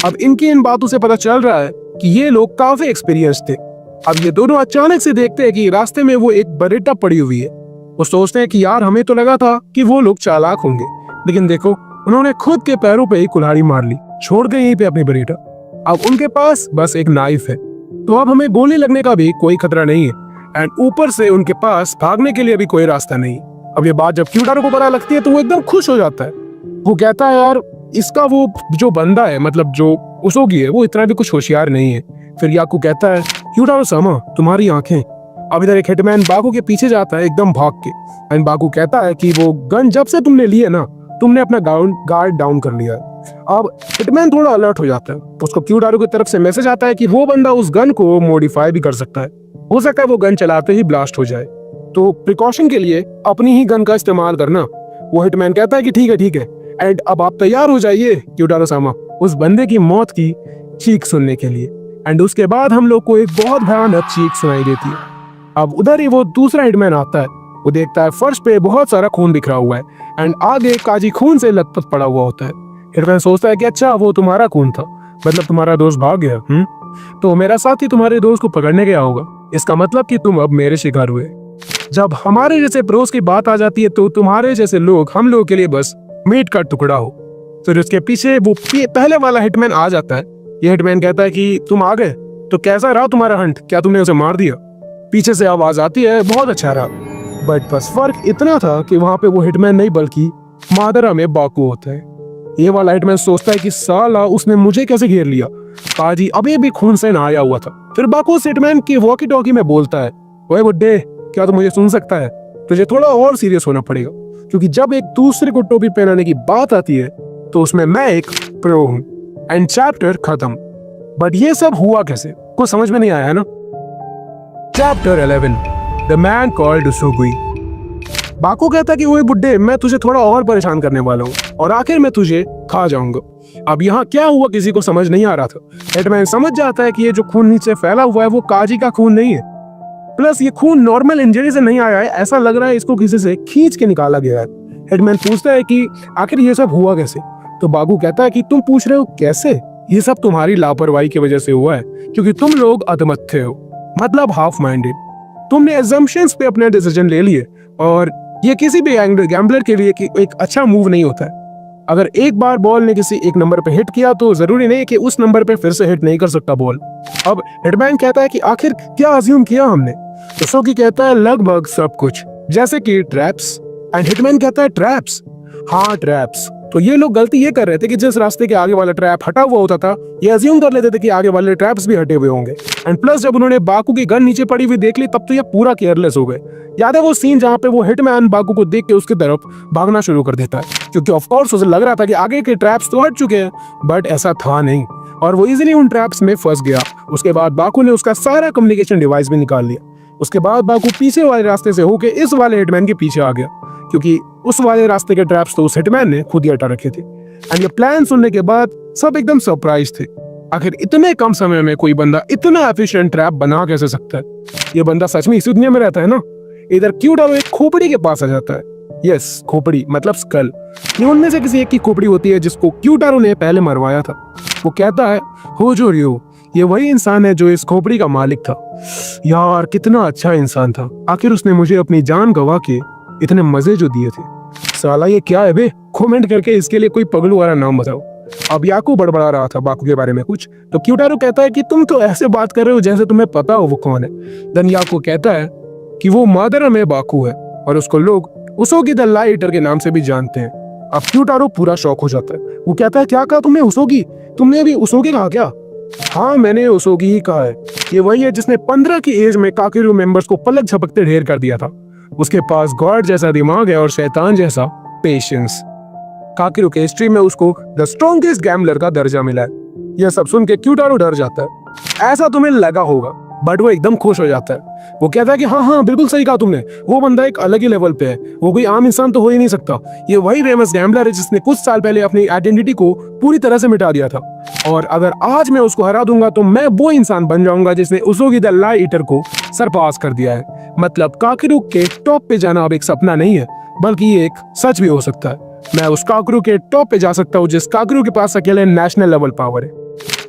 अब इनकी इन बातों से पता चल रहा है कि ये लोग काफी एक्सपीरियंस थे। अब ये दोनों अचानक से देखते हैं कि रास्ते में वो एक बरेटा पड़ी हुई है। वो सोचते हैं कि यार हमें तो लगा था कि वो लोग चालाक होंगे, लेकिन देखो उन्होंने खुद के पैरों पे ही कुल्हाड़ी मार ली, छोड़ गए यहीं पे अपनी बरेटा। अब उनके पास बस एक नाइफ है तो अब हमें गोली लगने का भी कोई खतरा नहीं है। एंड ऊपर से उनके पास भागने के लिए भी कोई रास्ता नहीं। अब ये बात जब क्यूटारो को पता लगती है तो वो एकदम खुश हो जाता है। वो कहता है यार इसका वो जो बंदा है, मतलब जो उसोगी है, वो इतना भी कुछ होशियार नहीं है। फिर याकू कहता है क्यूटारो सामा तुम्हारी आंखें। अब इधर एक हिटमैन बाकू के पीछे जाता है एकदम भाग के। एंड बाकू कहता है कि वो गन जब से तुमने ली है ना, तुमने अपना गार्ड डाउन कर लिया है। अब हिटमैन थोड़ा अलर्ट हो जाता है, उसको क्यूटारो की तरफ से मैसेज आता है कि वो बंदा उस गन को मॉडिफाई भी कर सकता है, हो सकता है वो गन चलाते ही ब्लास्ट हो जाए, तो प्रिकॉशन के लिए अपनी ही गन का इस्तेमाल करना। वो हिटमैन कहता है कि ठीक है एंड अब आप तैयार हो जाइए क्यूटारो सामा उस बंदे की मौत की चीख सुनने के लिए। एंड उसके बाद हम लोग को एक बहुत भयानक चीख सुनाई देती है। अब उधर ही वो दूसरा हिटमैन आता है, वो देखता है फर्श पे बहुत सारा खून बिखरा हुआ है एंड आगे काजी खून से लथपथ पड़ा हुआ होता है। हिटमैन सोचता है कि अच्छा वो तुम्हारा खून था, मतलब तुम्हारा दोस्त भाग गया, तो मेरा साथी तुम्हारे दोस्त को पकड़ने गया होगा, इसका मतलब कि तुम अब मेरे शिकार हुए। जब हमारे जैसे प्रोस की बात आ जाती है तो तुम्हारे जैसे लोग हम लोगों के लिए बस मीट का टुकड़ा हो। फिर उसके पीछे वो पहले वाला हिटमैन आ जाता है। ये हिटमैन कहता है कि तुम आ गए, तो कैसा रहा तुम्हारा हंट, क्या तुमने उसे मार दिया? पीछे से आवाज आती है बहुत अच्छा रहा। बट बस फर्क इतना था कि वहां पे वो हिटमैन नहीं बल्कि मादरा में बाकू होता है। ये वाला हिटमैन सोचता है कि साला उसने मुझे कैसे घेर लिया, काजी अभी भी खून से नहाया हुआ था। फिर बाकू उस हिटमैन की वॉकी टॉकी में बोलता है, ओए बुड्ढे क्या तू मुझे सुन सकता है? तुझे थोड़ा और सीरियस होना पड़ेगा क्योंकि जब एक दूसरे को टोपी पहनाने की बात आती है तो उसमें मैं एक प्रो हूं। एंड चैप्टर खत्म। बट ये सब हुआ कैसे, कुछ समझ में नहीं आया है ना। Chapter 11 the man called Usugi. Baku कहता कि ओए बुड्ढे मैं तुझे थोड़ा और परेशान करने वाला हूँ और आखिर मैं तुझे खा जाऊंगा। अब यहाँ क्या हुआ किसी को समझ नहीं आ रहा था। हिटमैन समझ जाता है कि ये जो खून नीचे फैला हुआ है वो काजी का खून नहीं है, प्लस ये खून नॉर्मल इंजरी से नहीं आया है, ऐसा लग रहा है इसको किसी से खींच के निकाला गया है। हिटमैन पूछता है कि आखिर ये सब हुआ कैसे, तो बाकू कहता है कि तुम पूछ रहे हो कैसे, ये सब तुम्हारी लापरवाही की वजह से हुआ है क्योंकि तुम लोग अधमत्थे हो, मतलब हाफ माइंडेड। तुमने एजम्पशंस पे अपने डिसीजन ले लिए और ये किसी भी गैम्बलर के लिए एक अच्छा मूव नहीं होता है। अगर एक बार बॉल ने किसी एक नंबर पे हिट किया तो जरूरी नहीं कि उस नंबर पे फिर से हिट नहीं कर सकता बॉल। अब हिटमैन कहता है कि आखिर क्या अज्यूम किया हमने, तो सोकी कहता है लगभग सब कुछ, जैसे कि ट्रैप्स। एंड हिटमैन कहता है ट्रैप्स, हाँ ट्रैप्स। तो ये लोग गलती ये कर रहे थे कि जिस रास्ते के आगे वाला ट्रैप हटा हुआ होता था ये अज्यूम कर लेते थे कि आगे वाले ट्रैप्स भी हटे हुए होंगे। एंड प्लस जब उन्होंने बाकू की गन नीचे पड़ी हुई देख ली तब तो ये पूरा केयरलेस हो गए। याद है वो सीन जहाँ पे वो हिटमैन बाकू को देख के उसकी तरफ भागना शुरू कर देता है क्योंकि ऑफ कोर्स उसे लग रहा था कि आगे के ट्रैप्स तो हट चुके हैं, बट ऐसा था नहीं और वो इजीली उन ट्रैप्स में फंस गया। उसके बाद बाकू ने उसका सारा कम्युनिकेशन डिवाइस भी निकाल लिया। उसके बाद बाकू पीछे वाले रास्ते से होके इस वाले हिटमैन के पीछे आ गया क्योंकि उस वाले रास्ते के ट्रैप्स तो उस हिटमैन ने खुद ही हटा रखे थे। एंड ये प्लान सुनने के बाद सब एकदम सरप्राइज थे। आखिर इतने कम समय में कोई बंदा इतना एफिशिएंट ट्रैप बना कैसे सकता है? ये बंदा सच में इसी दुनिया में रहता है ना। इधर क्यूटारो एक खोपड़ी के पास आ जाता है। यस, खोपड़ी मतलब स्कल। ये उनमें से किसी एक की खोपड़ी होती है जिसको क्यूटारो ने पहले मरवाया था। वो कहता है होजो रियो, ये वही इंसान है जो इस खोपड़ी का मालिक था। यार कितना अच्छा इंसान था, आखिर उसने मुझे अपनी जान गवा के इतने मजे जो दिए थे। साला ये क्या है बे, कमेंट करके इसके लिए कोई पगलू वाला नाम बताओ। अब याकू बड़बड़ा रहा था बाकू के बारे में कुछ, तो क्यूटारो कहता है कि तुम तो ऐसे बात कर रहे हो जैसे तुम्हें पता हो वो कौन है। देन याकू कहता है कि वो मादरा में बाकू है और उसको लोग उसोगी द लाइटर के नाम से भी जानते हैं। अब क्यूटारो पूरा शॉक हो जाता है। वो कहता है क्या कहा तुमने उसोगी? तुमने अभी उसोगी कहा क्या? हाँ मैंने उसोगी ही कहा है। ये वही है जिसने 15 की एज में काकेरू मेंबर्स को पलक झपकते ढेर कर दिया था। उसके पास गॉड जैसा दिमाग है और शैतान जैसा पेशेंस। काकेरू के हिस्ट्री में उसको द स्ट्रॉन्गेस्ट गैम्बलर का दर्जा मिला है। यह सब सुन के क्यूटारो डर जाता है। ऐसा तुम्हें लगा होगा, बट वो एकदम खुश हो जाता है। वो कहता है कि हाँ हाँ बिल्कुल सही कहा तुमने, वो बंदा एक अलग ही लेवल पे है, वो कोई आम इंसान तो हो ही नहीं सकता। ये वही फेमस गैम्बलर है जिसने कुछ साल पहले अपनी आइडेंटिटी को पूरी तरह से मिटा दिया था, और अगर आज मैं उसको हरा दूंगा तो मैं वो इंसान बन जाऊंगा जिसने उसोगी द लाई ईटर को सरपास कर दिया है। मतलब काकेरू के टॉप पे जाना अब एक सपना नहीं है, बल्कि ये एक सच भी हो सकता है। मैं उस काकेरू के टॉप पे जा सकता हूँ जिस काकेरू के पास अकेले नेशनल लेवल पावर है।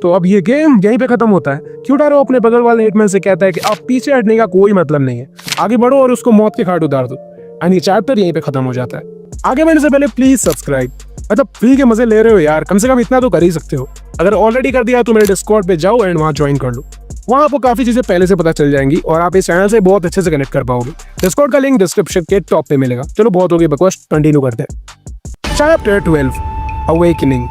तो अब ये गेम यहीं पे खत्म होता है। क्यूटारो अपने बगल वाले हिटमैन से कहता है कि अब पीछे हटने का कोई मतलब नहीं है, आगे बढ़ो और उसको मौत के घाट उतार दो। एंड ये चैप्टर यहीं पे खत्म हो जाता है। आगे बढ़ने से पहले प्लीज सब्सक्राइब, मतलब फ्री के मजे ले रहे हो यार, कम से कम इतना तो कर ही सकते हो। अगर ऑलरेडी कर दिया तो मेरे डिस्कॉर्ड पे जाओ एंड वहाँ ज्वाइन कर लो। वहाँ आपको काफी चीजें पहले से पता चल जाएंगी और आप इस चैनल से बहुत अच्छे से कनेक्ट कर पाओगे। डिस्कॉर्ड का लिंक डिस्क्रिप्शन के टॉप पे मिलेगा। चलो बहुत हो गई बकवास, कंटिन्यू करते हैं। Chapter 12 awakening.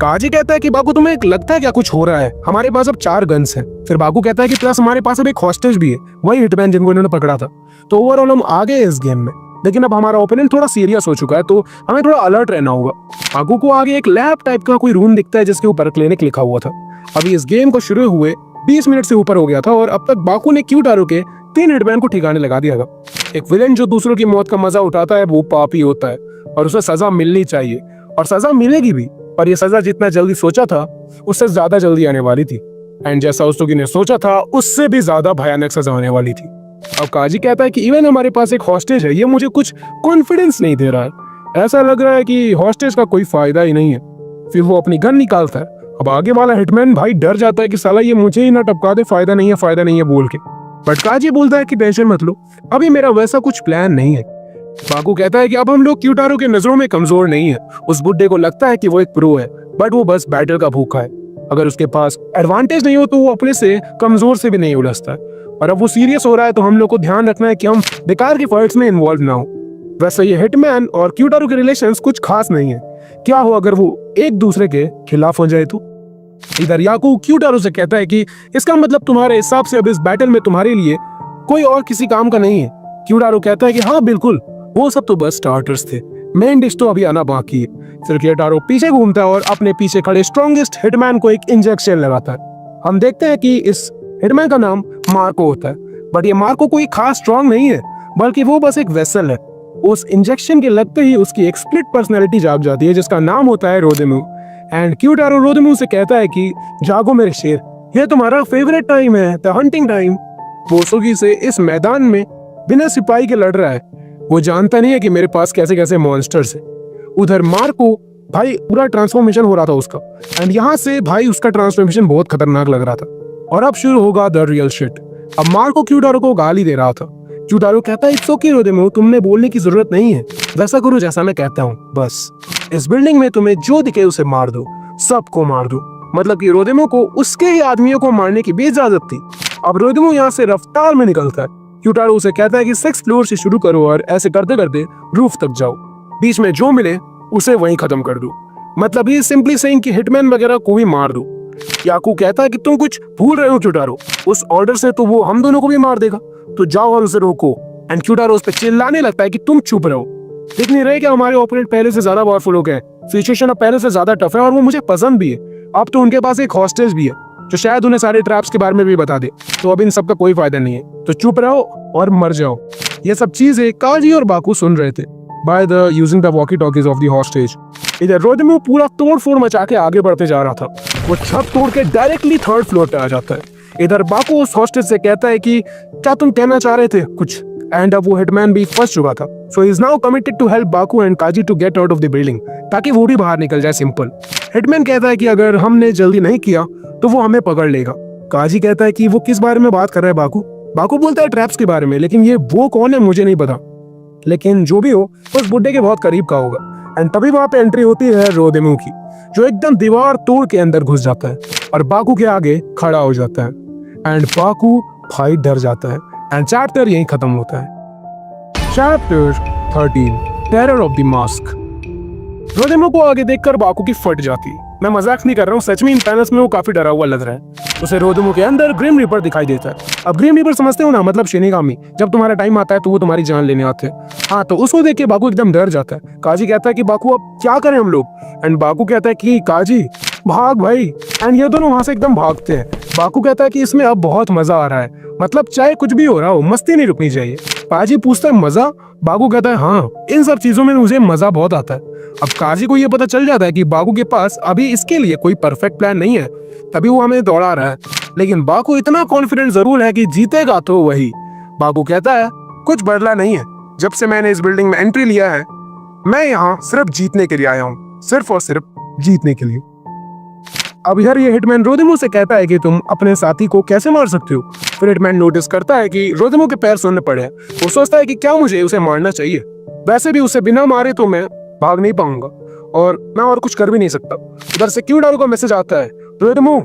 काजी कहता है कि बाकू तुम्हें लगता है क्या कुछ हो रहा है? हमारे पास अब 4 गन्स हैं। फिर बाकू कहता है कि प्लस हमारे पास अब एक हॉस्टेज भी है, वही हिटमैन जिनको इन्होंने पकड़ा था। तो ओवरऑल हम आ गए इस गेम में, लेकिन अब हमारा ओपोनेंट थोड़ा सीरियस हो चुका है, तो हमें थोड़ा अलर्ट रहना होगा। बाकू को आगे एक लैब टाइप का कोई रूम दिखता है जिसके ऊपर क्लिनिक लिखा हुआ था। अभी इस गेम को शुरू हुए 20 मिनट से ऊपर हो गया था और अब तक बाकू ने क्यूटारो के 3 हिटमैन को ठिकाने लगा दिया था। एक विलेन जो दूसरों की मौत का मजा उठाता है वो पापी होता है और उसे सजा मिलनी चाहिए, और सजा मिलेगी भी। पर ये सजा जितना जल्दी सोचा था उससे ज्यादा जल्दी आने वाली थी, एंड जैसा उसकी ने सोचा था उससे भी ज्यादा भयानक सजा होने वाली थी। अब काजी कहता है कि इवन हमारे पास एक हॉस्टेज है, ये मुझे कुछ कॉन्फिडेंस नहीं दे रहा है। ऐसा लग रहा है कि हॉस्टेज का कोई फायदा ही नहीं है। फिर वो अपनी गन निकालता है। अब आगे वाला हिटमैन भाई डर जाता है कि साला ये मुझे ही ना टपका दे, फायदा नहीं है बोल के। बट काजी बोलता है कि टेंशन मत लो, अभी मेरा वैसा कुछ प्लान नहीं है। बाकू कहता है कि अब हम लोग क्यूटारो के नजरों में कमजोर नहीं है। उस बुड्ढे को लगता है कि वो एक प्रो है, बट वो बस बैटल का भूखा है। अगर उसके पास एडवांटेज नहीं हो तो वो अपने से कमजोर से भी नहीं उलझता है। और अब वो सीरियस हो रहा है तो हम लोग को ध्यान रखना है कि हम बेकार की फाइट्स में इन्वॉल्व ना हो। वैसे ये हिटमैन और क्यूटारो के रिलेशंस कुछ खास नहीं है। क्या हो अगर वो एक दूसरे के खिलाफ हो जाए तो? इधर याकू क्यूटारो से कहता है कि इसका मतलब तुम्हारे हिसाब से अब इस बैटल में तुम्हारे लिए कोई और किसी काम का नहीं है। क्यूटारो कहता है कि हाँ बिल्कुल, वो सब तो बस स्टार्टर्स थे, मेन डिश तो अभी आना बाकी है। फिर क्यूटारो पीछे घूमता है और अपने पीछे खड़े स्ट्रॉन्गेस्ट हिटमैन को एक इंजेक्शन लगाता है। हम देखते हैं कि इस हिटमैन का नाम मार्को होता है, बट ये मार्को कोई खास स्ट्रॉन्ग नहीं है, बल्कि वो बस एक वेसल है। उस इंजेक्शन के लगते ही उसकी एक स्प्लिट पर्सनैलिटी जाग जाती है जिसका नाम होता है रोदेमू। एंड क्यूटारो रोदेमू से कहता है कि जागो मेरे शेर, ये तुम्हारा फेवरेट टाइम है, द हंटिंग टाइम। वो उसोगी से इस मैदान में बिना सिपाही के लड़ रहा है। वो जानता नहीं है कि मेरे पास कैसे कैसे मॉन्स्टर्स है। उधर मार्को भाई पूरा ट्रांसफॉर्मेशन हो रहा था उसका, एंड यहाँ से भाई उसका ट्रांसफॉर्मेशन बहुत खतरनाक लग रहा था। और अब शुरू होगा द रियल शिट। अब मार्को क्यूटारो को गाली दे रहा था। क्यूटारो कहता है इट्स ओके रोदेमू, तुमने बोलने की जरूरत नहीं है, वैसा करो जैसा मैं कहता हूँ। बस इस बिल्डिंग में तुम्हें जो दिखे उसे मार दो, सबको मार दो। मतलब कि रोदेमू को उसके ही आदमियों को मारने की भी इजाजत थी। अब रोदेमू यहाँ से रफ्तार में निकलता है। क्यूटारो उसे कहता है कि 6th फ्लोर से शुरू करो और ऐसे करते करते रूफ तक जाओ, बीच में जो मिले उसे वहीं खत्म कर दो। मतलब ये सिंपली सेइंग कि हिटमैन वगैरह को भी मार दो। याकू कहता है कि तुम कुछ भूल रहे हो क्यूटारो, उस ऑर्डर से तो वो हम दोनों को भी मार देगा, तो जाओ और उसे रोको। एंड क्यूटारो उस पर चिल्लाने लगता है कि तुम चुप रहो, देख नहीं रहे कि हमारे ओपोनेंट पहले से ज्यादा पावरफुल हो गए, सिचुएशन अब पहले से ज्यादा टफ है और वो मुझे पसंद भी है। अब तो उनके पास एक हॉस्टेज भी है जो शायद उन्हें सारे ट्रैप्स के बारे में भी बता दे, तो अब इन सब का कोई फायदा नहीं है, तो चुप रहो और मर जाओ। ये सब चीजें काजी और बाकू सुन रहे थे by the using the walkie talkies of the hostage. इधर रोदेमू पूरा तोड़ फोड़ मचा के आगे बढ़ते जा रहा था। वो छत तोड़ के डायरेक्टली 3rd फ्लोर पे आ जाता है। इधर बाकू उस हॉस्टेज से कहता है कि क्या तुम कहना चाह रहे थे कुछ, एंड अब वो हिटमैन भी फंस चुका था। So he is now committed to help Baku and Kaji to get out of the building, ताकि वो भी बाहर निकल जाए। सिंपल। हिटमैन कहता है कि अगर हमने जल्दी नहीं किया तो वो हमें पकड़ लेगा। काजी कहता है कि वो किस बारे में बात कर रहा है बाकू? बाकू बोलता है ट्रैप्स के बारे में, लेकिन ये वो कौन है मुझे नहीं पता, लेकिन जो भी हो उस बुड्ढे के बहुत करीब का होगा। एंड तभी वहां पे एंट्री होती है रोदेमू की, जो एकदम दीवार तोड़ के अंदर घुस जाता है और बाकू के आगे खड़ा हो जाता है। एंड बाकू भाई डर जाता है। एंड चैप्टर यहीं खत्म होता है। Chapter 13 terror of the mask. Rodemo को आगे देखकर बाकू की फट जाती है। मैं मजाक नहीं कर रहा हूँ, सच में इन पैनल्स में वो काफी डरा हुआ लग रहा है। उसे रोदेमो के अंदर ग्रिम रीपर दिखाई देता है। अब ग्रिम रीपर समझते हो ना, मतलब शिनिगामी। जब तुम्हारा टाइम आता है तो वो तुम्हारी जान लेने आते हैं। हाँ, तो उसको देख के बाकू एकदम डर जाता है। काजी कहता है कि बाकू अब क्या करें हम लोग, एंड बाकू कहता है कि काजी भाग भाई, एंड ये दोनों वहां से एकदम भागते हैं। बाकू कहता है कि इसमें अब बहुत मजा आ रहा है, मतलब चाहे कुछ भी हो रहा हो मस्ती नहीं रुकनी चाहिए। काजी पूछता है मजा? बाकू कहता है हाँ, इन सब चीजों में मुझे मजा बहुत आता है। अब काजी को ये पता चल जाता है कि बाकू के पास अभी इसके लिए कोई परफेक्ट प्लान नहीं है, तभी वो हमें दौड़ा रहा है। लेकिन बाकू इतना कॉन्फिडेंट जरूर है कि जीतेगा तो वही। बाकू कहता है कुछ बदला नहीं है, जब से मैंने इस बिल्डिंग में एंट्री लिया है मैं यहाँ सिर्फ जीतने के लिए आया हूँ, सिर्फ और सिर्फ जीतने के लिए। अब यार ये हिटमैन रोदेमो से कहता है कि तुम अपने साथी को कैसे मार सकते हो। फिर हिटमैन नोटिस करता है कि रोदेमो के पैर सुन्न पड़े हैं। वो सोचता है कि क्या मुझे उसे मारना चाहिए, वैसे भी उसे बिना मारे तो मैं भाग नहीं पाऊंगा और मैं और कुछ कर भी नहीं सकता। उधर से क्यूडारो का मैसेज आता है, रोदेमो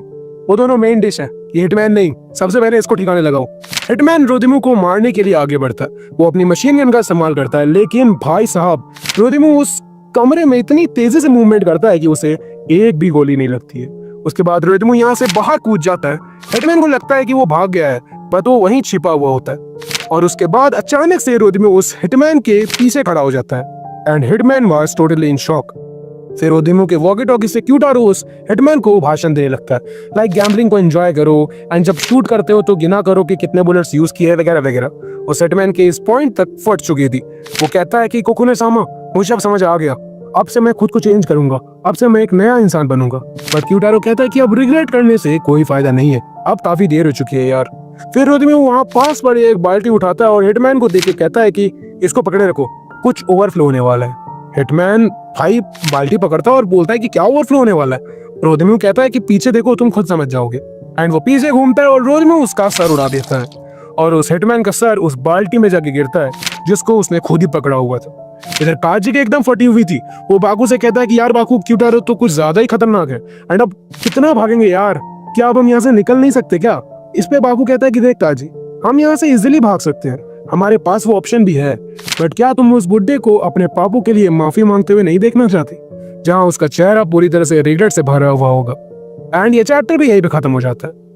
वो दोनों मेन डिश है, ये हिटमैन नहीं, सबसे पहले इसको ठिकाने लगाओ। हिटमैन रोदेमो को मारने के लिए आगे बढ़ता है। वो अपनी मशीन गन का इस्तेमाल करता है, लेकिन भाई साहब रोदेमो उस कमरे में इतनी तेजी से मूवमेंट करता है कि उसे एक भी गोली नहीं लगती है। उसके बाद रोदेमो यहाँ से बाहर कूद जाता है। हिटमैन को लगता है कि वो भाग गया है, पर वो वहीं छिपा हुआ होता है। और उसके बाद अचानक से रोदेमो उस हिटमैन के पीछे खड़ा हो जाता है and hitman was totally in shock. फिर रोदेमो के वॉकी टॉकी से क्यूटारो उस हिटमैन को भाषण देने लगता है, लाइक गैम्बलिंग को एंजॉय करो एंड जब शूट करते हो तो गिना करो कि कितने बुलेट्स यूज किए वगैरह वगैरह। उस हिटमैन के इस पॉइंट तक फट चुकी थी। वो कहता है कि कोकुने सामा, मुझे अब समझ आ गया, अब से मैं खुद को चेंज करूंगा, अब से मैं एक नया इंसान बनूंगा। बट क्यूटारो कहता है कि अब रिग्रेट करने से कोई फायदा नहीं है, अब काफी देर हो चुकी है यार। फिर रोदेमो वहां पास पड़े एक बाल्टी उठाता है और हिटमैन को देख के कहता है कि इसको पकड़े रखो, कुछ ओवरफ्लो होने वाला है। हिटमैन भाई बाल्टी पकड़ता है और बोलता है कि क्या ओवरफ्लो होने वाला है। रोदेमो कहता है कि पीछे देखो, तुम खुद समझ जाओगे। एंड वो पीछे घूमता है और रोदेमो उसका सर उड़ा देता है और उस हिटमैन का सर उस बाल्टी में जाके गिरता है जिसको उसने खुद ही पकड़ा हुआ था। इधर काजी के एकदम फटी हुई थी। वो बाकू से कहता है कि यार बाकू क्यूटारो तो कुछ ज्यादा ही खतरनाक है, एंड अब कितना भागेंगे यार, क्या अब हम यहाँ से निकल नहीं सकते क्या? इस पे बाकू कहता है कि देख काजी, हम यहाँ से इजिली भाग सकते हैं, हमारे पास वो ऑप्शन भी है, बट क्या तुम उस बुड्ढे को अपने पापू के लिए माफी मांगते हुए नहीं देखना चाहते, जहाँ उसका चेहरा पूरी तरह से रिग्रेट से भरा हुआ होगा। एंड ये चैप्टर भी यहीं पे खत्म हो जाता है।